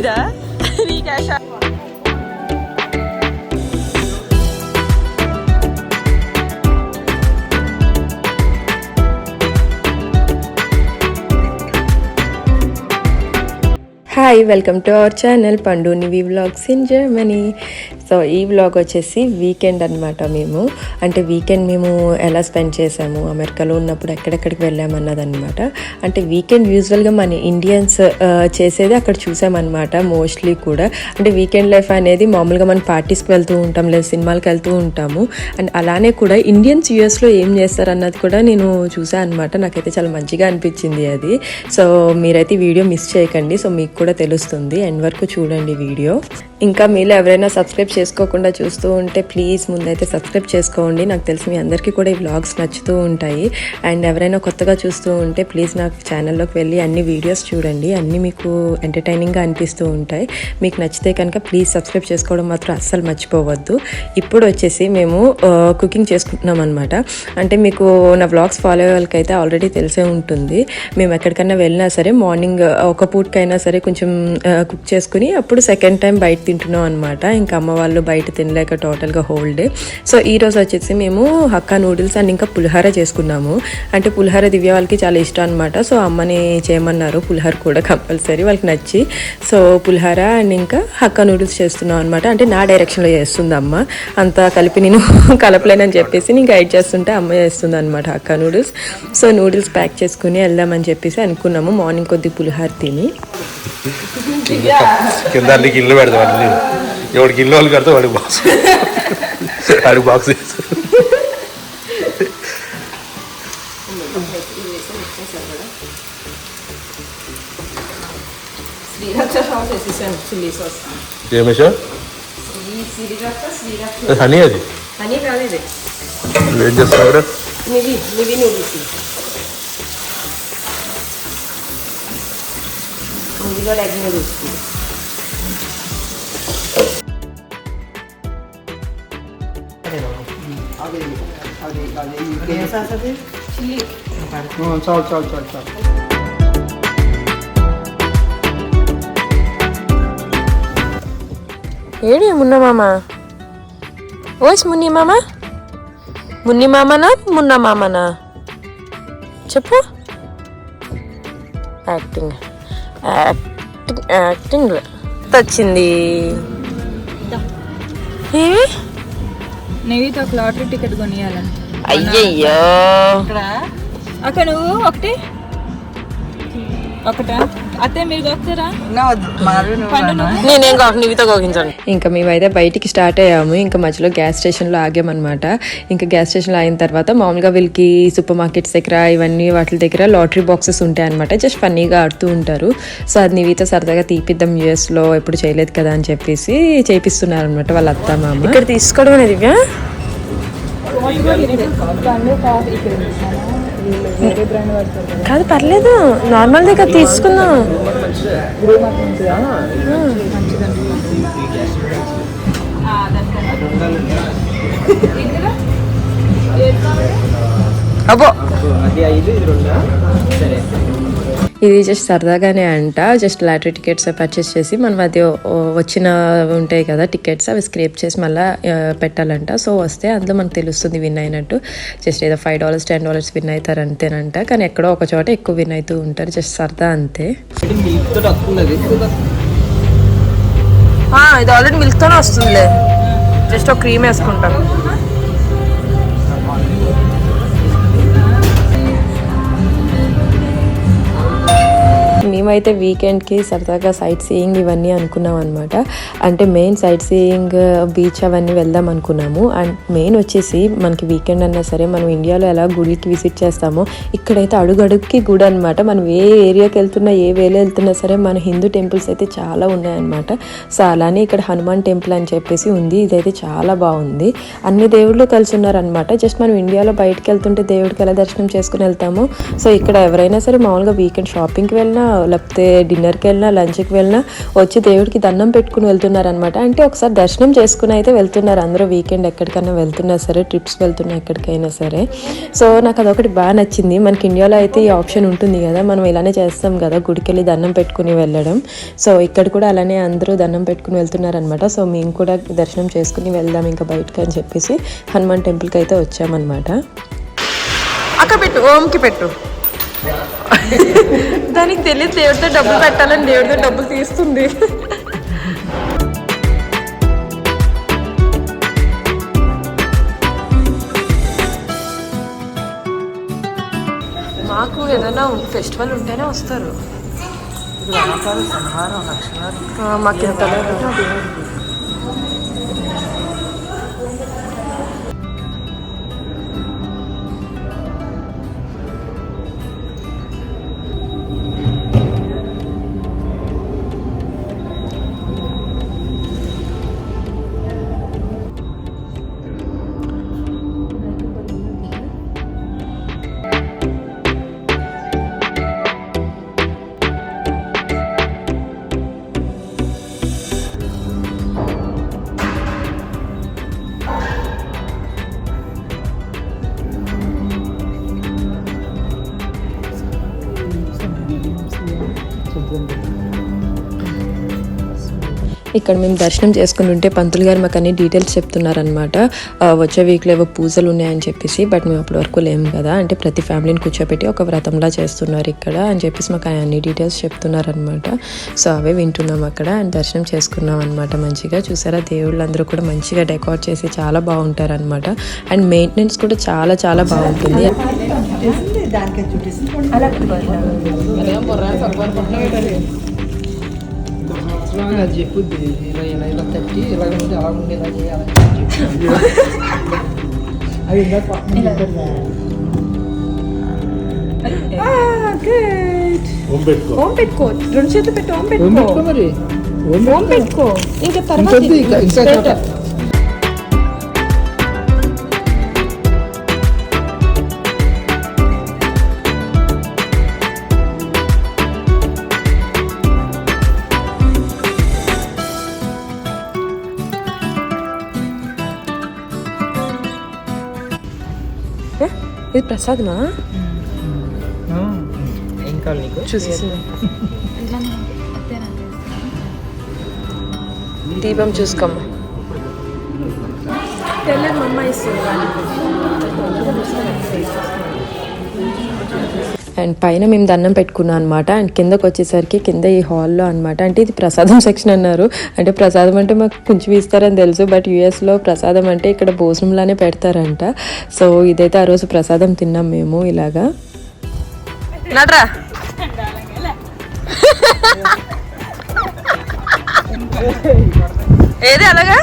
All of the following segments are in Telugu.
నీదా నీ క్యాషా? Hi, welcome to our channel Pandu Nivi vlogs in Germany. So ఈ వ్లాగ్ వచ్చేసి వీకెండ్ అనమాట. అంటే వీకెండ్ మేము ఎలా స్పెండ్ చేసాము, అమెరికాలో ఉన్నప్పుడు ఎక్కడెక్కడికి వెళ్ళామన్నదన్నమాట. అంటే వీకెండ్ యూజువల్గా మన ఇండియన్స్ చేసేది అక్కడ చూసామన్నమాట మోస్ట్లీ కూడా. అంటే వీకెండ్ లైఫ్ అనేది మామూలుగా మనం పార్టీస్కి వెళ్తూ ఉంటాం, లేదా సినిమాలకు వెళ్తూ ఉంటాము. అండ్ అలానే కూడా ఇండియన్స్ యూఎస్లో ఏం చేస్తారు అన్నది కూడా నేను చూసాను అనమాట. నాకైతే చాలా మంచిగా అనిపించింది అది. సో మీరైతే వీడియో మిస్ చేయకండి, సో మీకు కూడా తెలుస్తుంది. ఎండ్ వరకు చూడండి వీడియో. ఇంకా మీరు ఎవరైనా సబ్స్క్రైబ్ చేసుకోకుండా చూస్తూ ఉంటే ప్లీజ్ ముందైతే సబ్స్క్రైబ్ చేసుకోండి. నాకు తెలిసి మీ అందరికీ కూడా ఈ వ్లాగ్స్ నచ్చుతూ ఉంటాయి. అండ్ ఎవరైనా కొత్తగా చూస్తూ ఉంటే ప్లీజ్ నాకు ఛానల్లోకి వెళ్ళి అన్ని వీడియోస్ చూడండి, అన్నీ మీకు ఎంటర్టైనింగ్గా అనిపిస్తూ ఉంటాయి. మీకు నచ్చితే కనుక ప్లీజ్ సబ్స్క్రైబ్ చేసుకోవడం మాత్రం అస్సలు మర్చిపోవద్దు. ఇప్పుడు వచ్చేసి మేము కుకింగ్ చేసుకుంటున్నాం అనమాట. అంటే మీకు నా వ్లాగ్స్ ఫాలో అయ్యే వాళ్ళకైతే ఆల్రెడీ తెలిసే ఉంటుంది. మేము ఎక్కడికైనా వెళ్ళినా సరే మార్నింగ్ ఒక పూటకైనా సరే కొంచెం కుక్ చేసుకుని అప్పుడు సెకండ్ టైం బయట తింటున్నాం అనమాట. ఇంకా అమ్మ వాళ్ళు బయట తినలేక టోటల్గా హోల్ డే. సో ఈరోజు వచ్చేసి మేము హక్కా నూడిల్స్ అండ్ ఇంకా పులిహోర చేసుకున్నాము. అంటే పులిహోర దివ్య వాళ్ళకి చాలా ఇష్టం అనమాట. సో అమ్మని చేయమన్నారు పులిహోర కూడా కంపల్సరీ వాళ్ళకి నచ్చి. సో పులిహోర అండ్ ఇంకా హక్కా నూడిల్స్ చేస్తున్నాం అనమాట. అంటే నా డైరెక్షన్లో చేస్తుంది అమ్మ, అంతా కలిపి నేను కలపలేనని చెప్పేసి నేను గైడ్ చేస్తుంటే అమ్మ చేస్తుంది అనమాట hakka noodles. So noodles pack చేసుకుని వెళ్దామని చెప్పేసి అనుకున్నాము. మార్నింగ్ కొద్ది పులిహోర తిని కింద ఇల్లు పెడతాం. అన్ని ఎవరికి ఇల్లు వాళ్ళు కడితే వాడికి బాక్స్ వాడికి బాక్స్ ఏమేషా హనీ అది ఏం చేస్తావు? ఏడి మున్న మామ, ఓస్ మున్ని మామ, మున్ని మామనా మున్న మామనా చెప్పు. యాక్టింగ్ యాక్టింగ్ యాక్టింగ్ వచ్చింది. నేవితో ఒక లాటరీ టికెట్ కొనియాలని. అయ్యయ్యో అక్కడ నువ్వు ఒకటా అత్తే మీరు గోకుతారా? నేనేం కాకు నీవితో గోకించండి. ఇంకా మేమైతే బయటికి స్టార్ట్ అయ్యాము. ఇంకా మధ్యలో గ్యాస్ స్టేషన్లో ఆగామన్నమాట. ఇంకా గ్యాస్ స్టేషన్లో అయిన తర్వాత మామూలుగా వీళ్ళకి సూపర్ మార్కెట్స్ దగ్గర ఇవన్నీ వాటి దగ్గర లాటరీ బాక్సెస్ ఉంటాయి అనమాట. జస్ట్ ఫన్నీగా ఆడుతూ ఉంటారు. సో అది నీవితో సరదాగా తీపిద్దాం, యూఎస్లో ఎప్పుడు చేయలేదు కదా అని చెప్పేసి చేపిస్తున్నారు అనమాట వాళ్ళ అత్త మామ. ఇక్కడ తీసుకోవడం అనేది దివ్య కాదు, పర్లేదు నార్మల్ దగ్గర తీసుకుందాం. అబ్బో ఇది జస్ట్ సరదాగానే అంట. జస్ట్ లాటరీ టికెట్స్ పర్చేస్ చేసి మనం అది వచ్చిన ఉంటాయి కదా టికెట్స్, అవి స్క్రేప్ చేసి మళ్ళీ పెట్టాలంట. సో వస్తే అందులో మనకు తెలుస్తుంది విన్ అయినట్టు. జస్ట్ ఏదో $5 $10 విన్ అవుతారు అంతేనంట. కానీ ఎక్కడో ఒక చోట ఎక్కువ విన్ అవుతూ ఉంటారు. జస్ట్ సరదా అంతే. ఇది ఆల్రెడీ మిల్క్తోనే వస్తుందిలే, జస్ట్ ఒక క్రీమ్ వేసుకుంటాం. మేమైతే వీకెండ్కి సరదాగా సైట్ సీయింగ్ ఇవన్నీ అనుకున్నాం అనమాట. అంటే మెయిన్ సైట్ సీయింగ్ బీచ్ అవన్నీ వెళ్దాం అనుకున్నాము. అండ్ మెయిన్ వచ్చేసి మనకి వీకెండ్ అన్నా సరే మనం ఇండియాలో ఎలా గుడికి విజిట్ చేస్తామో ఇక్కడైతే అడుగడుగుకి గుడి అనమాట. మనం ఏ ఏరియాకి వెళ్తున్నా ఏ వేలో వెళ్తున్నా సరే మన హిందూ టెంపుల్స్ అయితే చాలా ఉన్నాయన్నమాట. సో అలానే ఇక్కడ హనుమాన్ టెంపుల్ అని చెప్పేసి ఉంది. ఇదైతే చాలా బాగుంది. అన్ని దేవుళ్ళు కలిసి ఉన్నారనమాట. జస్ట్ మనం ఇండియాలో బయటకు వెళ్తుంటే దేవుడికి ఎలా దర్శనం చేసుకుని వెళ్తామో, సో ఇక్కడ ఎవరైనా సరే మామూలుగా వీకెండ్ షాపింగ్కి వెళ్ళినా లేకపోతే డిన్నర్కి వెళ్ళినా లంచ్కి వెళ్ళినా వచ్చి దేవుడికి దండం పెట్టుకుని వెళ్తున్నారనమాట. అంటే ఒకసారి దర్శనం చేసుకుని అయితే వెళ్తున్నారు అందరూ. వీకెండ్ ఎక్కడికైనా వెళ్తున్నా సరే, ట్రిప్స్ వెళ్తున్నా ఎక్కడికైనా సరే. సో నాకు అదొకటి బాగా నచ్చింది. మనకి ఇండియాలో అయితే ఈ ఆప్షన్ ఉంటుంది కదా, మనం ఇలానే చేస్తాం కదా, గుడికి వెళ్ళి దండం పెట్టుకుని వెళ్ళడం. సో ఇక్కడ కూడా అలానే అందరూ దండం పెట్టుకుని వెళ్తున్నారనమాట. సో మేము కూడా దర్శనం చేసుకుని వెళ్దాం ఇంకా బయటకు అని చెప్పేసి హనుమాన్ టెంపుల్కి అయితే వచ్చామన్నమాట. అక్క పెట్టు, ఓంకి పెట్టు. దానికి తెలియదు దేవుడితో డబ్బులు పెట్టాలని, దేవుడితో డబ్బులు తీస్తుంది. మాకు ఏదైనా ఫెస్టివల్ ఉంటేనే వస్తారు. మాకు ఇంత ఇక్కడ మేము దర్శనం చేసుకుని ఉంటే పంతులు గారు మాకు అన్ని డీటెయిల్స్ చెప్తున్నారనమాట. వచ్చే వీక్లో ఏవో పూజలు ఉన్నాయని చెప్పేసి, బట్ మేము అప్పటి వరకు లేము కదా, అంటే ప్రతి ఫ్యామిలీని కూర్చోబెట్టి ఒక వ్రతంలా చేస్తున్నారు ఇక్కడ అని చెప్పేసి మాకు అన్ని డీటెయిల్స్ చెప్తున్నారనమాట. సో అవే వింటున్నాం అక్కడ. అండ్ దర్శనం చేసుకున్నాం అనమాట. మంచిగా చూసారా, దేవుళ్ళందరూ కూడా మంచిగా డెకోరేట్ చేసి చాలా బాగుంటారు అనమాట. అండ్ మెయింటెనెన్స్ కూడా చాలా చాలా బాగుంటుంది. అది చెప్పుద్ది ఇలా ఇలా ఇలా తట్టి ఇలా ఉండి అలా ఉండి ఇలా చేయాలి. అది ఇందాక పక్కన చెప్పారు కదా. ఓం పెట్టుకో, 2 చేతులు పెట్టి ఓం ఓం పెట్టుకో మరి. ఓం పెట్టుకో. ఇంకా తర్వాత ఇంకా చోట ఇది ప్రసాదమా? ఏం కావాలి నీకు? చూసేసింది. దీపం చూసుకోమ్మా. అండ్ పైన మేము దండం పెట్టుకున్నాం అనమాట. అండ్ కిందకు వచ్చేసరికి కింద ఈ హాల్లో అనమాట. అంటే ఇది ప్రసాదం సెక్షన్ అన్నారు. అంటే ప్రసాదం అంటే మాకు కొంచెం ఇస్తారని తెలుసు, బట్ యూఎస్లో ప్రసాదం అంటే ఇక్కడ భోజనంలానే పెడతారంట. సో ఇదైతే ఆ రోజు ప్రసాదం తిన్నాం మేము ఇలాగా. నడ్రా ఏది అలాగా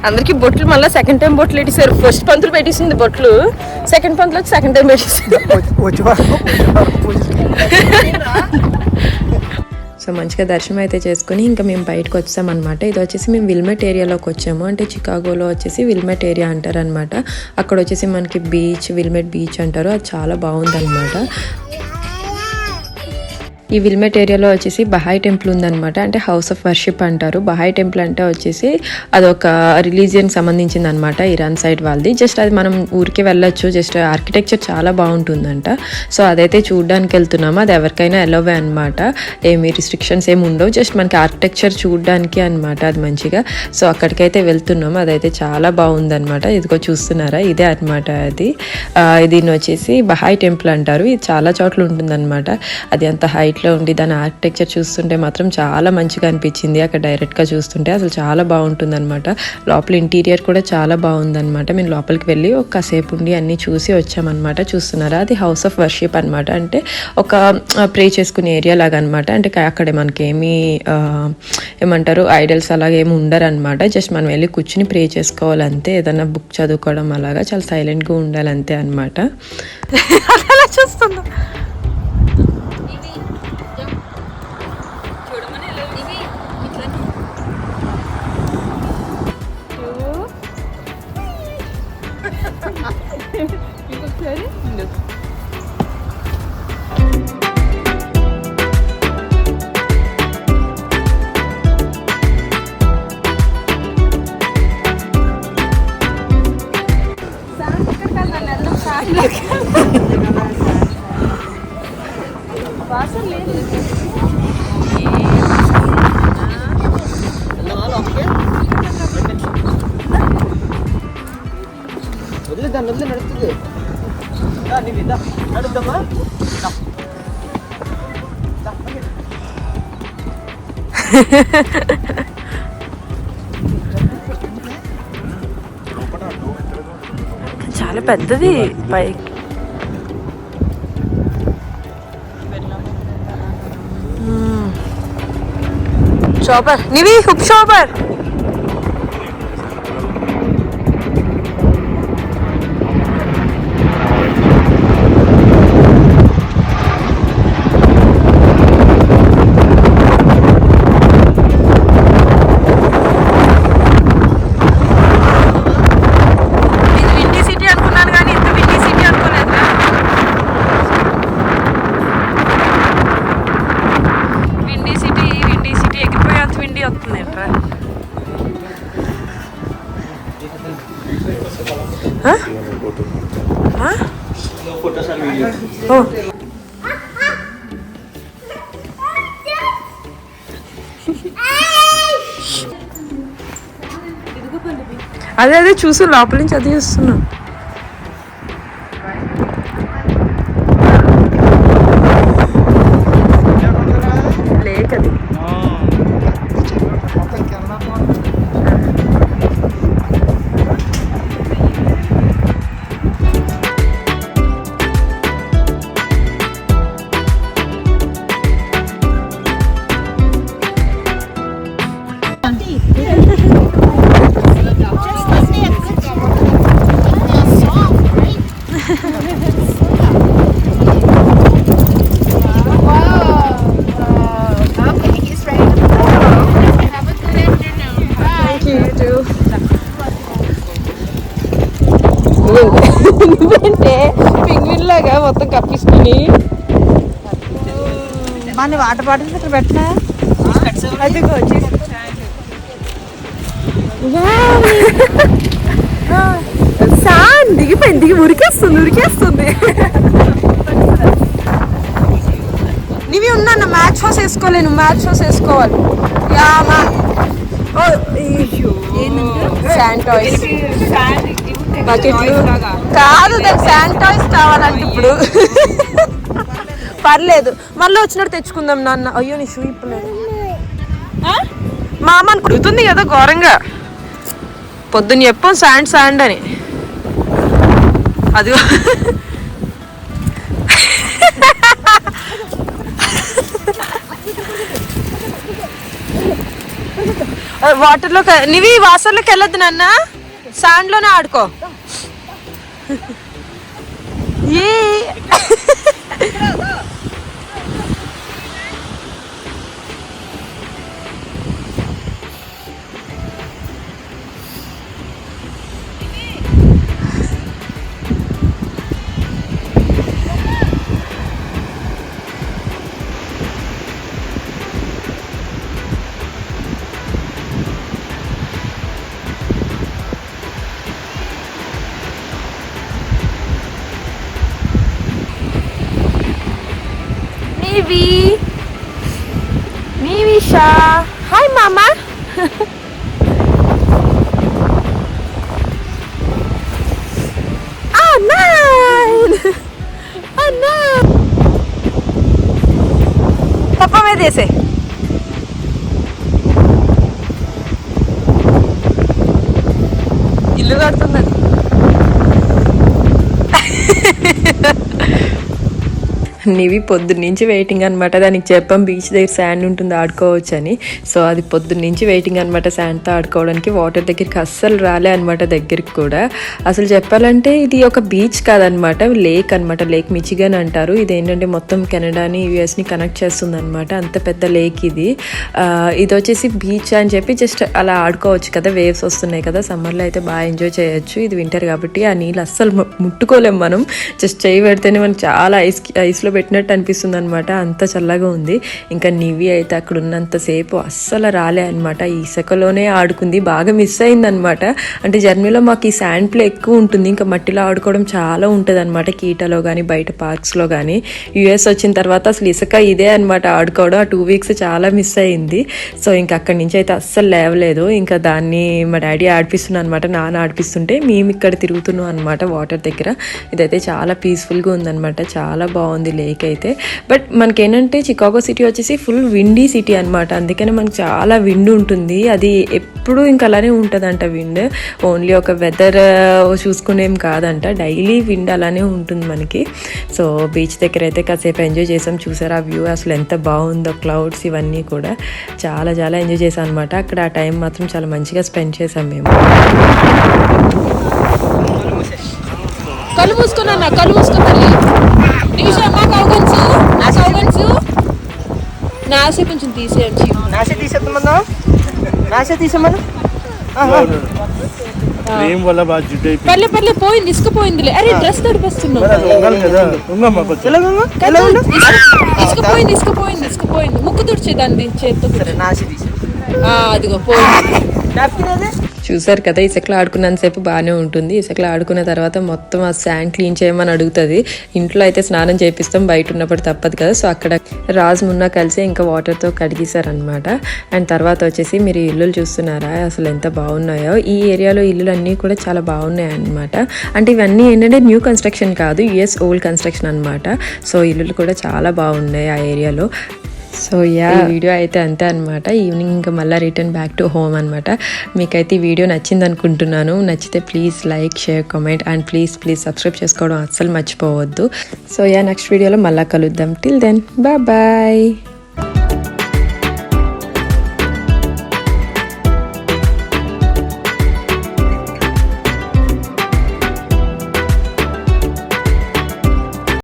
అందరికి బొట్లు మళ్ళీ సెకండ్ టైం బొట్లు పెట్టేశారు. ఫస్ట్ పంతులు పెట్టేసింది బొట్లు, సెకండ్ పంతులు వచ్చి సెకండ్ టైం పెట్టేసారు. సో మంచిగా దర్శనం అయితే చేసుకుని ఇంకా మేము బయటకు వచ్చామన్నమాట. ఇది వచ్చేసి మేము విల్మెట్ ఏరియాలోకి వచ్చాము. అంటే చికాగోలో వచ్చేసి విల్మెట్ ఏరియా అంటారు అనమాట. అక్కడ వచ్చేసి మనకి బీచ్, విల్మెట్ బీచ్ అంటారు. అది చాలా బాగుందన్నమాట. ఈ విల్మెట్ ఏరియాలో వచ్చేసి బహాయ్ టెంపుల్ ఉందన్నమాట. అంటే హౌస్ ఆఫ్ వర్షిప్ అంటారు. బహాయ్ టెంపుల్ అంటే వచ్చేసి అదొక రిలీజియన్కి సంబంధించింది అనమాట, ఇరాన్ సైడ్ వాళ్ళది. జస్ట్ అది మనం ఊరికి వెళ్ళొచ్చు. జస్ట్ ఆర్కిటెక్చర్ చాలా బాగుంటుందంట. సో అదైతే చూడడానికి వెళ్తున్నాము. అది ఎవరికైనా ఎలోవే అనమాట. ఏమి రిస్ట్రిక్షన్స్ ఏమి ఉండవు. జస్ట్ మనకి ఆర్కిటెక్చర్ చూడడానికి అనమాట అది మంచిగా. సో అక్కడికైతే వెళ్తున్నాము. అదైతే చాలా బాగుందన్నమాట. ఇదిగో చూస్తున్నారా, ఇదే అనమాట అది. దీన్ని వచ్చేసి బహాయ్ టెంపుల్ అంటారు. ఇది చాలా చోట్ల ఉంటుందన్నమాట. అది అంత హైట్లో ఉండి దాని ఆర్కిటెక్చర్ చూస్తుంటే మాత్రం చాలా మంచిగా అనిపించింది. అక్కడ డైరెక్ట్గా చూస్తుంటే అసలు చాలా బాగుంటుంది అనమాట. లోపల ఇంటీరియర్ కూడా చాలా బాగుందన్నమాట. మేము లోపలికి వెళ్ళి ఒక కాసేపు ఉండి అన్నీ చూసి వచ్చామన్నమాట. చూస్తున్నారా, అది హౌస్ ఆఫ్ వర్షిప్ అనమాట. అంటే ఒక ప్రే చేసుకునే ఏరియా లాగా అనమాట. అంటే అక్కడ మనకేమీ ఏమంటారు ఐడల్స్ అలాగే ఏమి ఉండరు అనమాట. జస్ట్ మనం వెళ్ళి కూర్చుని ప్రే చేసుకోవాలంతే. ఏదైనా బుక్ చదువుకోవడం అలాగా చాలా సైలెంట్గా ఉండాలంతే అనమాట. అలా చూస్తుందా ఇంకొకసారి ఉండు. వాసన లేదు. వదిలేద్దాం వదిలే నడుస్తుంది నడుద్దామా చాలా పెద్దది బైక్. Shopper నివి hoop shopper. అదే అదే చూసు లోపల నుంచి అది చూస్తున్నా. లేక్ అది. నువ్వేంటే పింగ్విన్ లాగా మొత్తం కప్పించుకుని మన వాటర్ బాటిల్స్ ఇక్కడ పెట్టినా అయితే సాన్ దిగిపోయింది. దిగి ఉరికేస్తుంది. నీవి ఉన్నా మ్యాచ్ హౌస్ వేసుకోలేను. మ్యాచ్ హౌస్ వేసుకోవాలి. శాండ్ టాయ్స్ బకెట్లు కాదు, దానికి శాండ్ టాయ్స్ కావాలంటే ఇప్పుడు పర్లేదు మళ్ళీ వచ్చినట్టు తెచ్చుకుందాం నాన్న. అయ్యో నీ షూ ఇప్పలేదు. మా అమ్మ కుడుతుంది కదా ఘోరంగా. పొద్దున్న చెప్పాం శాండ్ అని. అది వాటర్లో నీవి వాసర్లోకి వెళ్ళొద్దు నాన్న. శాండ్లోనే ఆడుకో. ఏ Nivisha. Hi, Mama. Oh, nine. Oh, no. Papa में दे से. ఇల్లు కడుతుందని. నీవి పొద్దున్నుంచి వెయిటింగ్ అనమాట. దానికి చెప్పాం బీచ్ దగ్గర శాండ్ ఉంటుంది ఆడుకోవచ్చు అని. సో అది పొద్దున్నుంచి వెయిటింగ్ అనమాట శాండ్తో ఆడుకోవడానికి. వాటర్ దగ్గరికి అస్సలు రాలే అనమాట, దగ్గరికి కూడా. అసలు చెప్పాలంటే ఇది ఒక బీచ్ కాదనమాట, లేక్ అనమాట. లేక్ మిచిగన్ అంటారు. ఇది ఏంటంటే మొత్తం కెనడాని యుఎస్ని కనెక్ట్ చేస్తుంది అనమాట. అంత పెద్ద లేక్ ఇది. ఇది వచ్చేసి బీచ్ అని చెప్పి జస్ట్ అలా ఆడుకోవచ్చు కదా, వేవ్స్ వస్తున్నాయి కదా. సమ్మర్లో అయితే బాగా ఎంజాయ్ చేయొచ్చు. ఇది వింటర్ కాబట్టి ఆ నీళ్ళు అస్సలు ముట్టుకోలేము మనం. జస్ట్ చేయి పెడితేనే మనం చాలా ఐస్లో పెట్టినట్టు అనిపిస్తుంది అనమాట, అంత చల్లగా ఉంది. ఇంకా నివి అయితే అక్కడ ఉన్నంతసేపు అస్సలు రాలే అనమాట, ఇసుకలోనే ఆడుకుంది. బాగా మిస్ అయింది అనమాట. అంటే జర్నీలో మాకు ఈ శాండ్ ప్లే ఎక్కువ ఉంటుంది, ఇంకా మట్టిలో ఆడుకోవడం చాలా ఉంటుంది అనమాట, కీటాలో కానీ బయట పార్క్స్లో కానీ. యూఎస్ వచ్చిన తర్వాత అసలు ఇసుక ఇదే అనమాట ఆడుకోవడం. ఆ 2 వీక్స్ చాలా మిస్ అయింది. సో ఇంకా అక్కడి నుంచి అయితే అస్సలు లేవలేదు. ఇంకా దాన్ని మా డాడీ ఆడిపిస్తున్నాను అనమాట, నాన్న ఆడిపిస్తుంటే మేము ఇక్కడ తిరుగుతున్నాం అనమాట వాటర్ దగ్గర. ఇదైతే చాలా పీస్ఫుల్గా ఉందన్నమాట, చాలా బాగుంది లేక్ అయితే. బట్ మనకేంటంటే చికాగో సిటీ వచ్చేసి ఫుల్ విండీ సిటీ అనమాట, అందుకనే మనకు చాలా విండ్ ఉంటుంది. అది ఎప్పుడు ఇంకా అలానే ఉంటుందంట విండ్. ఓన్లీ ఒక వెదర్ చూసుకునేం కాదంట, డైలీ విండ్ అలానే ఉంటుంది మనకి. సో బీచ్ దగ్గర అయితే కాసేపు ఎంజాయ్ చేసాం. చూసారా ఆ వ్యూ అసలు ఎంత బాగుందో, క్లౌడ్స్ ఇవన్నీ కూడా చాలా చాలా ఎంజాయ్ చేసాం అనమాట. అక్కడ ఆ టైం మాత్రం చాలా మంచిగా స్పెండ్ చేసాం మేము. కళ్ళు మూసుకున్నా, కళ్ళు మూసుకున్నాను. నాసే కొంచెం తీసేయండి. నాసే తీసేద్దామన్నా, నాసే తీసేమన్నా. పర్లే పర్లే, పోయింది ఇసుకపోయిందిలే. అరే డ్రెస్ తడిపేస్తున్నావు. ఇసుకపోయింది ఇసుకపోయింది ఇసుకపోయింది. ముక్కు తుడిచేదాన్ని చేత్తో. నాసే తీసే. అదిగో పోయింది. చూసారు కదా, ఇసుకలో ఆడుకున్నంతసేపు బాగానే ఉంటుంది. ఇసుకలో ఆడుకున్న తర్వాత మొత్తం ఆ శాండ్ క్లీన్ చేయమని అడుగుతుంది. ఇంట్లో అయితే స్నానం చేపిస్తాం, బయట ఉన్నప్పుడు తప్పదు కదా. సో అక్కడ రాజు మున్నా కలిసి ఇంకా వాటర్తో కడిగేశారనమాట. అండ్ తర్వాత వచ్చేసి మీరు ఇల్లులు చూస్తున్నారా అసలు ఎంత బాగున్నాయో. ఈ ఏరియాలో ఇల్లులు అన్నీ కూడా చాలా బాగున్నాయి అనమాట. అంటే ఇవన్నీ ఏంటంటే న్యూ కన్స్ట్రక్షన్ కాదు, యుఎస్ ఓల్డ్ కన్స్ట్రక్షన్ అనమాట. సో ఇల్లులు కూడా చాలా బాగున్నాయి ఆ ఏరియాలో. సో ఈ వీడియో అయితే అంతే అనమాట. ఈవినింగ్ ఇంకా మళ్ళీ రిటర్న్ బ్యాక్ టు హోమ్ అనమాట. మీకైతే ఈ వీడియో నచ్చింది అనుకుంటున్నాను. నచ్చితే please like, share, comment and please subscribe చేసుకోవడం అస్సలు మర్చిపోవద్దు. సో నెక్స్ట్ వీడియోలో మళ్ళీ కలుద్దాం. Till then bye.